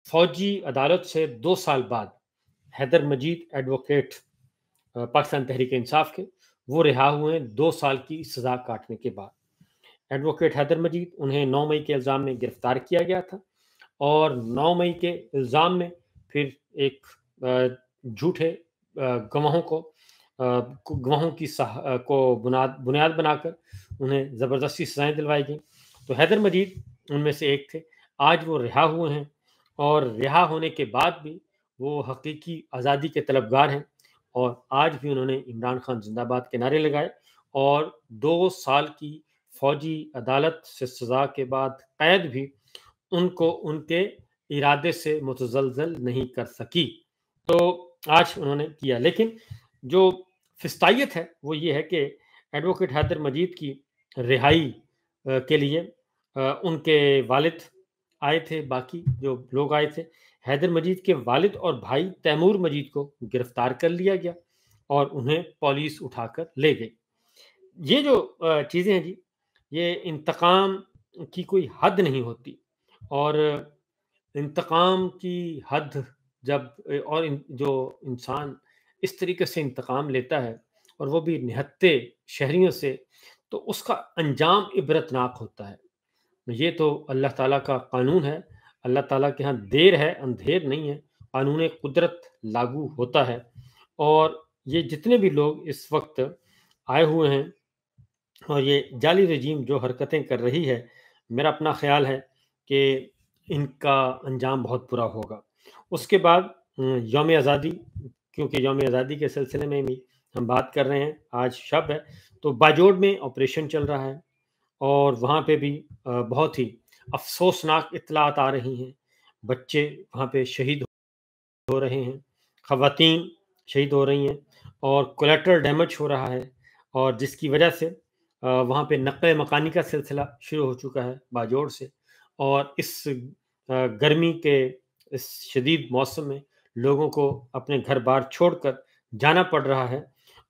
فوجی عدالت سے 2 سال بعد حیدر مجید ایڈوکیٹ پاکستان تحریک انصاف کے وہ رہا ہوئے ہیں 2 سال کی سزا کاٹنے کے بعد۔ ایڈوکیٹ حیدر مجید انہیں 9 مئی کے الزام میں گرفتار کیا گیا تھا، اور 9 مئی کے الزام میں پھر ایک جھوٹے گواہوں کو بنیاد بنا کر انہیں زبردستی سزائیں دلوائی گئیں۔ تو حیدر مجید ان میں سے ایک تھے۔ آج وہ رہا ہوئے ہیں، اور رہا ہونے کے بعد بھی وہ حقیقی آزادی کے طلبگار ہیں، اور آج بھی انہوں نے عمران خان زندہ باد کے نعرے لگائے، اور 2 سال کی فوجی عدالت سے سزا کے بعد قید بھی ان کو ان کے ارادے سے متزلزل نہیں کر سکی۔ تو آج انہوں نے کیا، لیکن جو فستائیت ہے وہ یہ ہے کہ ایڈوکیٹ حیدر مجید کی رہائی کے لیے ان کے والد آئے تھے، باقی جو لوگ آئے تھے۔ حیدر مجید کے والد اور بھائی تیمور مجید کو گرفتار کر لیا گیا اور انہیں پولیس اٹھا کر لے گئی۔ یہ جو چیزیں ہیں جی، یہ انتقام کی کوئی حد نہیں ہوتی، اور انتقام کی حد جب جو انسان اس طریقے سے انتقام لیتا ہے، اور وہ بھی نہتے شہریوں سے، تو اس کا انجام عبرتناک ہوتا ہے۔ یہ تو اللہ تعالیٰ کا قانون ہے، اللہ تعالیٰ کے ہاں دیر ہے اندھیر نہیں ہے، قانون قدرت لاگو ہوتا ہے۔ اور یہ جتنے بھی لوگ اس وقت آئے ہوئے ہیں، اور یہ جعلی رجیم جو حرکتیں کر رہی ہے، میرا اپنا خیال ہے کہ ان کا انجام بہت برا ہوگا۔ اس کے بعد یوم آزادی، کیونکہ یوم آزادی کے سلسلے میں بھی ہم بات کر رہے ہیں، آج شب ہے، تو باجوڑ میں آپریشن چل رہا ہے، اور وہاں پہ بھی بہت ہی افسوسناک اطلاعات آ رہی ہیں۔ بچے وہاں پہ شہید ہو رہے ہیں، خواتین شہید ہو رہی ہیں، اور کولیٹرل ڈیمیج ہو رہا ہے، اور جس کی وجہ سے وہاں پہ نقل مکانی کا سلسلہ شروع ہو چکا ہے باجوڑ سے، اور اس گرمی کے اس شدید موسم میں لوگوں کو اپنے گھر بار چھوڑ کر جانا پڑ رہا ہے،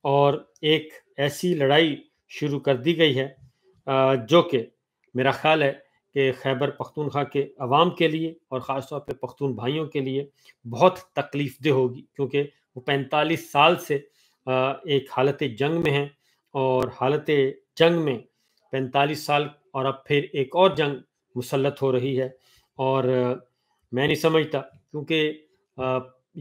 اور ایک ایسی لڑائی شروع کر دی گئی ہے جو کہ میرا خیال ہے کہ خیبر پختونخوا کے عوام کے لیے، اور خاص طور پہ پختون بھائیوں کے لیے بہت تکلیف دہ ہوگی، کیونکہ وہ 45 سال سے ایک حالت جنگ میں ہیں، اور حالت جنگ میں 45 سال، اور اب پھر ایک اور جنگ مسلط ہو رہی ہے، اور میں نہیں سمجھتا، کیونکہ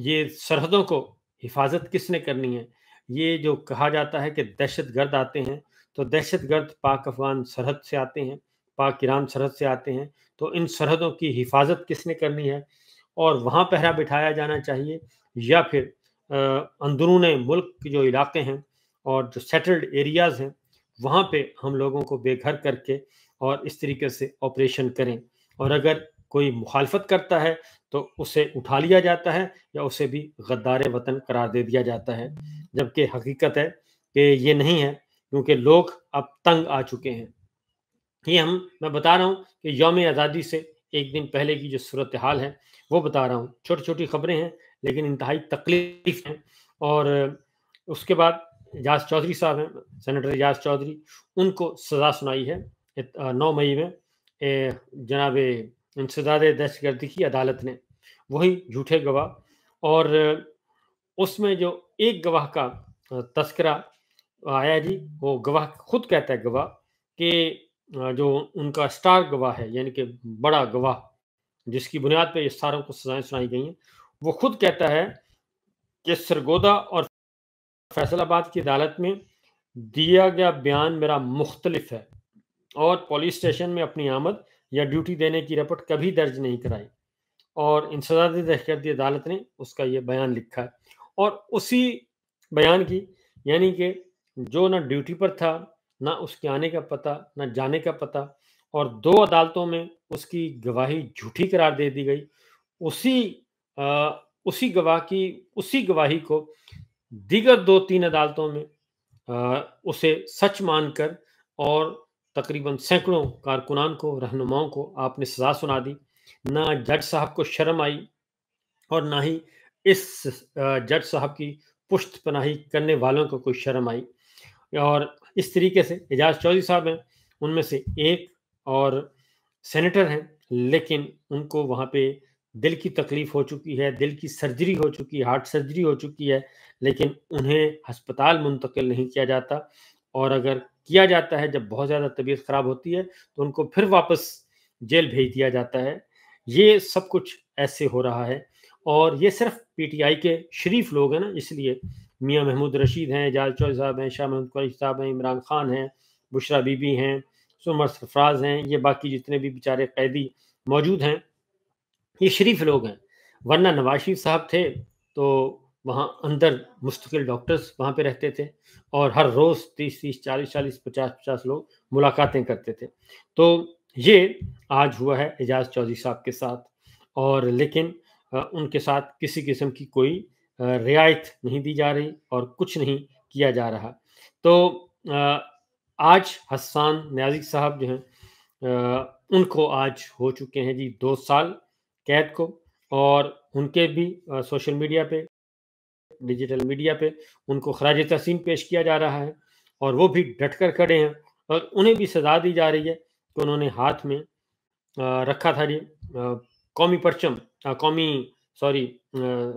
یہ سرحدوں کو حفاظت کس نے کرنی ہے؟ یہ جو کہا جاتا ہے کہ دہشت گرد آتے ہیں، تو دہشت گرد پاک افغان سرحد سے آتے ہیں، پاک ایران سرحد سے آتے ہیں، تو ان سرحدوں کی حفاظت کس نے کرنی ہے؟ اور وہاں پہرا بٹھایا جانا چاہیے، یا پھر اندرون ملک کے جو علاقے ہیں اور جو سیٹلڈ ایریاز ہیں، وہاں پہ ہم لوگوں کو بے گھر کر کے اور اس طریقے سے آپریشن کریں، اور اگر کوئی مخالفت کرتا ہے تو اسے اٹھا لیا جاتا ہے، یا اسے بھی غدار وطن قرار دے دیا جاتا ہے، جبکہ حقیقت ہے کہ یہ نہیں ہے، کیونکہ لوگ اب تنگ آ چکے ہیں۔ یہ میں بتا رہا ہوں کہ یوم آزادی سے ایک دن پہلے کی جو صورتحال ہے وہ بتا رہا ہوں، چھوٹی چھوٹی خبریں ہیں لیکن انتہائی تکلیف ہیں۔ اور اس کے بعد اعجاز چودھری صاحب ہیں، سینیٹر اعجاز چودھری، ان کو سزا سنائی ہے 9 مئی میں جناب انسداد دہشت گردی کی عدالت نے، وہی جھوٹے گواہ، اور اس میں جو ایک گواہ کا تذکرہ آیا جی، وہ گواہ خود کہتا ہے، گواہ کہ جو ان کا سٹار گواہ ہے، یعنی کہ بڑا گواہ جس کی بنیاد پہ یہ ساروں کو سزائیں سنائی گئی ہیں، وہ خود کہتا ہے کہ سرگودا اور فیصل آباد کی عدالت میں دیا گیا بیان میرا مختلف ہے، اور پولیس اسٹیشن میں اپنی آمد یا ڈیوٹی دینے کی رپورٹ کبھی درج نہیں کرائی، اور انسداد دہشت گردی عدالت نے اس کا یہ بیان لکھا ہے، اور اسی بیان کی، یعنی کہ جو نہ ڈیوٹی پر تھا، نہ اس کے آنے کا پتہ، نہ جانے کا پتہ، اور 2 عدالتوں میں اس کی گواہی جھوٹی قرار دے دی گئی، اسی گواہی کو دیگر 2-3 عدالتوں میں اسے سچ مان کر، اور تقریباً سینکڑوں کارکنان کو، رہنماؤں کو آپ نے سزا سنا دی۔ نہ جج صاحب کو شرم آئی، اور نہ ہی اس جج صاحب کی پشت پناہی کرنے والوں کو کوئی شرم آئی، اور اس طریقے سے اعجاز چودھری صاحب ہیں ان میں سے ایک، اور سینیٹر ہیں، لیکن ان کو وہاں پہ دل کی تکلیف ہو چکی ہے، دل کی سرجری ہو چکی ہے، ہارٹ سرجری ہو چکی ہے، لیکن انہیں ہسپتال منتقل نہیں کیا جاتا، اور اگر کیا جاتا ہے جب بہت زیادہ طبیعت خراب ہوتی ہے تو ان کو پھر واپس جیل بھیج دیا جاتا ہے۔ یہ سب کچھ ایسے ہو رہا ہے، اور یہ صرف پی ٹی آئی کے شریف لوگ ہیں نا، اس لیے میاں محمود رشید ہیں، اعجاز چوہدری صاحب ہیں، شاہ محمود قریشی صاحب ہیں، عمران خان ہیں، بشریٰ بی بی ہیں، سمر سرفراز ہیں، یہ باقی جتنے بھی بیچارے قیدی موجود ہیں یہ شریف لوگ ہیں، ورنہ نواز شریف صاحب تھے تو وہاں اندر مستقل ڈاکٹرز وہاں پہ رہتے تھے، اور ہر روز 30 40 50 لوگ ملاقاتیں کرتے تھے۔ تو یہ آج ہوا ہے اعجاز چودھری صاحب کے ساتھ، اور لیکن ان کے ساتھ کسی قسم کی کوئی رعایت نہیں دی جا رہی اور کچھ نہیں کیا جا رہا۔ تو آج حسان نیازی صاحب جو ہیں ان کو آج ہو چکے ہیں جی 2 سال قید کو، اور ان کے بھی سوشل میڈیا پہ، ڈیجیٹل میڈیا پہ ان کو خراج تحسین پیش کیا جا رہا ہے، اور وہ بھی ڈٹ کر کھڑے ہیں، اور انہیں بھی سزا دی جا رہی ہے کہ انہوں نے ہاتھ میں رکھا تھا جی قومی پرچم،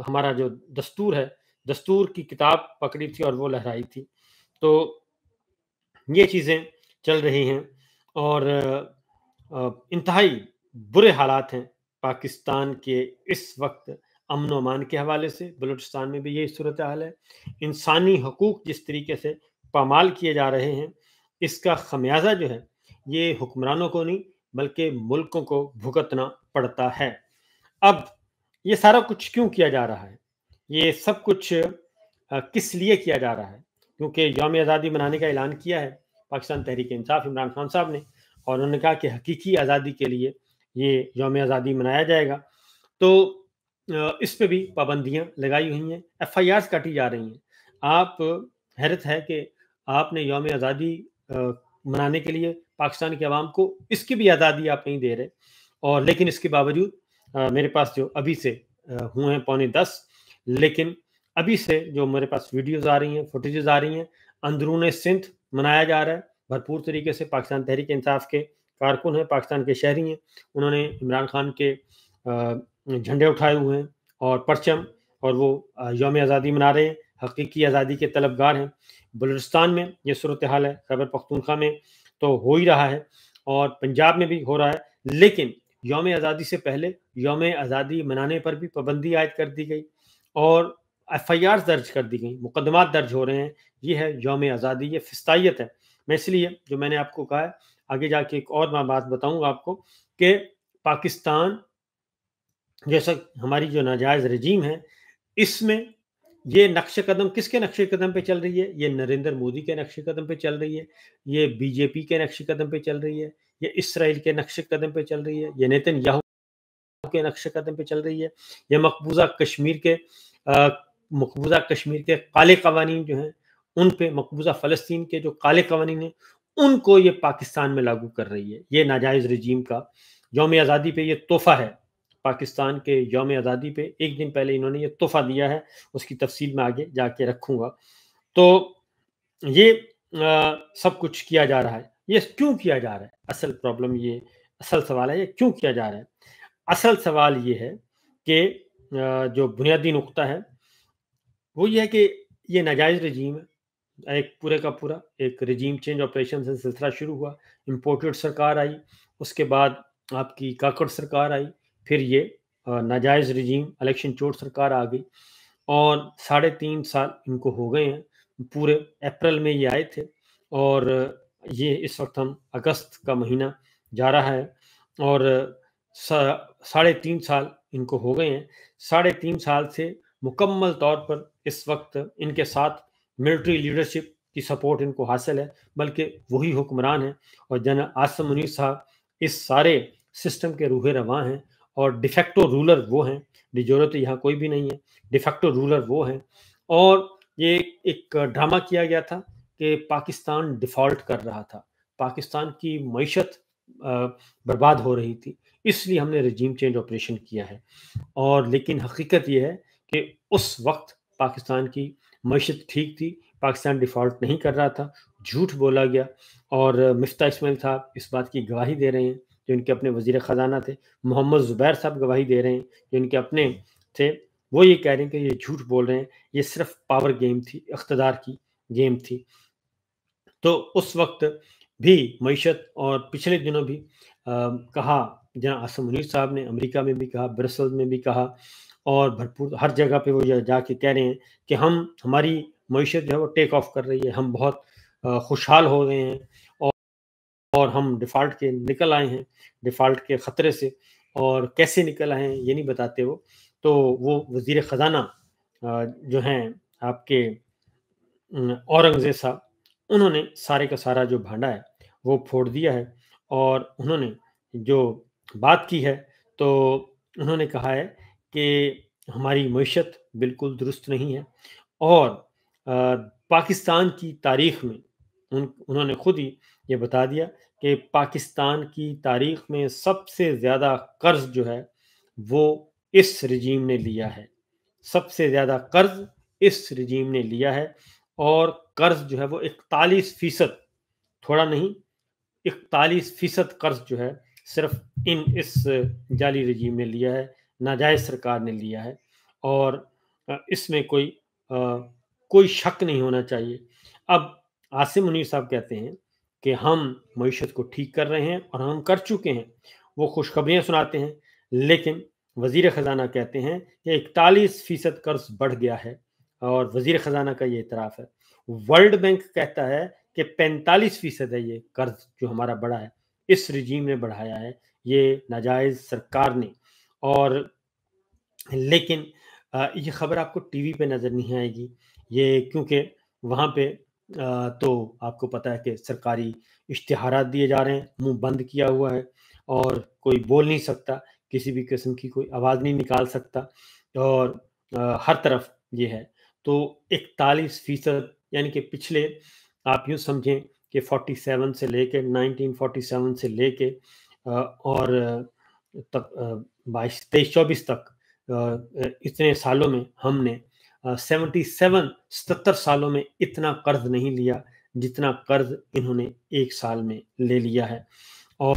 ہمارا جو دستور ہے، دستور کی کتاب پکڑی تھی اور وہ لہرائی تھی۔ تو یہ چیزیں چل رہی ہیں، اور انتہائی برے حالات ہیں پاکستان کے اس وقت امن و امان کے حوالے سے۔ بلوچستان میں بھی یہی صورتحال ہے، انسانی حقوق جس طریقے سے پامال کیے جا رہے ہیں، اس کا خمیازہ جو ہے یہ حکمرانوں کو نہیں بلکہ ملکوں کو بھگتنا پڑتا ہے۔ اب یہ سارا کچھ کیوں کیا جا رہا ہے؟ یہ سب کچھ کس لیے کیا جا رہا ہے؟ کیونکہ یوم آزادی منانے کا اعلان کیا ہے پاکستان تحریک انصاف عمران خان صاحب نے، اور انہوں نے کہا کہ حقیقی آزادی کے لیے یہ یوم آزادی منایا جائے گا۔ تو اس پہ بھی پابندیاں لگائی ہوئی ہیں، ایف آئی آرز کاٹی جا رہی ہیں۔ آپ حیرت ہے کہ آپ نے یوم آزادی منانے کے لیے پاکستان کے عوام کو اس کی بھی آزادی آپ نہیں دے رہے، اور لیکن اس کے باوجود میرے پاس جو ابھی سے ہوئے ہیں 9:45، لیکن ابھی سے جو میرے پاس ویڈیوز آ رہی ہیں، فوٹیجز آ رہی ہیں، اندرون سندھ منایا جا رہا ہے بھرپور طریقے سے۔ پاکستان تحریک انصاف کے کارکن ہیں، پاکستان کے شہری ہیں، انہوں نے عمران خان کے جھنڈے اٹھائے ہوئے ہیں اور پرچم، اور وہ یوم آزادی منا رہے ہیں، حقیقی آزادی کے طلبگار ہیں۔ بلوچستان میں یہ صورتحال ہے، خیبر پختونخوا میں تو ہو ہی رہا ہے، اور پنجاب میں بھی ہو رہا ہے، لیکن یوم آزادی سے پہلے یوم آزادی منانے پر بھی پابندی عائد کر دی گئی، اور ایف آئی آر درج کر دی گئی، مقدمات درج ہو رہے ہیں۔ یہ ہے یوم آزادی، یہ فسطائیت ہے۔ میں اس لیے جو میں نے آپ کو کہا ہے، آگے جا کے ایک اور میں بات بتاؤں گا آپ کو، کہ پاکستان جیسا ہماری جو ناجائز رجیم ہے، اس میں یہ نقش قدم کس کے نقش قدم پہ چل رہی ہے؟ یہ نریندر مودی کے نقش قدم پہ چل رہی ہے، یہ بی جے پی کے نقش قدم پہ چل رہی ہے، یہ اسرائیل کے نقش قدم پہ چل رہی ہے، یہ نیتن یاہو کے نقش قدم پہ چل رہی ہے، یہ مقبوضہ کشمیر کے کالے قوانین جو ہیں ان پہ، مقبوضہ فلسطین کے جو کالے قوانین ہیں ان کو یہ پاکستان میں لاگو کر رہی ہے۔ یہ ناجائز رجیم کا یوم آزادی پہ یہ تحفہ ہے، پاکستان کے یوم آزادی پہ ایک دن پہلے انہوں نے یہ تحفہ دیا ہے، اس کی تفصیل میں آگے جا کے رکھوں گا۔ تو یہ سب کچھ کیا جا رہا ہے، یہ کیوں کیا جا رہا ہے؟ اصل پرابلم یہ، اصل سوال ہے یہ کیوں کیا جا رہا ہے۔ اصل سوال یہ ہے کہ جو بنیادی نقطہ ہے وہ یہ ہے کہ یہ ناجائز رجیم ہے، ایک پورے کا پورا ایک رجیم چینج آپریشن سے سلسلہ شروع ہوا، امپورٹڈ سرکار آئی، اس کے بعد آپ کی کاکڑ سرکار آئی، پھر یہ ناجائز رجیم الیکشن چوٹ سرکار آ گئی، اور 3.5 سال ان کو ہو گئے ہیں۔ پورے اپریل میں یہ آئے تھے، اور یہ اس وقت ہم اگست کا مہینہ جا رہا ہے، اور 3.5 سال ان کو ہو گئے ہیں۔ 3.5 سال سے مکمل طور پر اس وقت ان کے ساتھ ملٹری لیڈرشپ کی سپورٹ ان کو حاصل ہے، بلکہ وہی حکمران ہیں، اور جنرل عاصم منیر صاحب اس سارے سسٹم کے روح رواں ہیں، اور ڈیفیکٹو رولر وہ ہیں، ڈیجورے تو یہاں کوئی بھی نہیں ہے، ڈیفیکٹو رولر وہ ہیں۔ اور یہ ایک ڈرامہ کیا گیا تھا کہ پاکستان ڈیفالٹ کر رہا تھا، پاکستان کی معیشت برباد ہو رہی تھی، اس لیے ہم نے رجیم چینج آپریشن کیا ہے۔ اور لیکن حقیقت یہ ہے کہ اس وقت پاکستان کی معیشت ٹھیک تھی، پاکستان ڈیفالٹ نہیں کر رہا تھا، جھوٹ بولا گیا، اور مفتاح اسماعیل صاحب اس بات کی گواہی دے رہے ہیں جو ان کے اپنے وزیر خزانہ تھے، محمد زبیر صاحب گواہی دے رہے ہیں، جو ان کے اپنے تھے، وہ یہ کہہ رہے ہیں کہ یہ جھوٹ بول رہے ہیں، یہ صرف پاور گیم تھی، اقتدار کی گیم تھی۔ تو اس وقت بھی معیشت، اور پچھلے دنوں بھی کہا جناب عاصم منیر صاحب نے، امریکہ میں بھی کہا، برسلز میں بھی کہا، اور بھرپور ہر جگہ پہ وہ جا کے کہہ رہے ہیں کہ ہماری معیشت جو ہے وہ ٹیک آف کر رہی ہے، ہم بہت خوشحال ہو گئے ہیں، اور ہم ڈیفالٹ کے نکل آئے ہیں، ڈیفالٹ کے خطرے سے، اور کیسے نکل آئے ہیں یہ نہیں بتاتے وہ۔ تو وہ وزیر خزانہ جو ہیں آپ کے اورنگزیب صاحب، انہوں نے سارے کا سارا جو بھانڈا ہے وہ پھوڑ دیا ہے، اور انہوں نے جو بات کی ہے تو انہوں نے کہا ہے کہ ہماری معیشت بالکل درست نہیں ہے، اور پاکستان کی تاریخ میں انہوں نے خود ہی یہ بتا دیا کہ پاکستان کی تاریخ میں سب سے زیادہ قرض جو ہے وہ اس رجیم نے لیا ہے، سب سے زیادہ قرض اس رجیم نے لیا ہے، اور قرض جو ہے وہ 41%، تھوڑا نہیں، 41% قرض جو ہے صرف اس جعلی رجیم نے لیا ہے، ناجائز سرکار نے لیا ہے، اور اس میں کوئی شک نہیں ہونا چاہیے۔ اب عاصم منیر صاحب کہتے ہیں کہ ہم معیشت کو ٹھیک کر رہے ہیں اور ہم کر چکے ہیں، وہ خوشخبریاں سناتے ہیں، لیکن وزیر خزانہ کہتے ہیں کہ 41% قرض بڑھ گیا ہے، اور وزیر خزانہ کا یہ اعتراف ہے۔ ورلڈ بینک کہتا ہے کہ 45% ہے یہ قرض جو ہمارا بڑھا ہے، اس رجیم نے بڑھایا ہے، یہ ناجائز سرکار نے۔ اور لیکن یہ خبر آپ کو ٹی وی پہ نظر نہیں آئے گی، یہ کیونکہ وہاں پہ تو آپ کو پتہ ہے کہ سرکاری اشتہارات دیے جا رہے ہیں، منہ بند کیا ہوا ہے، اور کوئی بول نہیں سکتا، کسی بھی قسم کی کوئی آواز نہیں نکال سکتا، اور ہر طرف یہ ہے۔ تو 41%، یعنی کہ پچھلے آپ یوں سمجھیں کہ 47 سے لے کے 1947 سے لے کے اور 23-24 تک اتنے سالوں میں ہم نے 77 سالوں میں اتنا قرض نہیں لیا جتنا قرض انہوں نے ایک سال میں لے لیا ہے۔ اور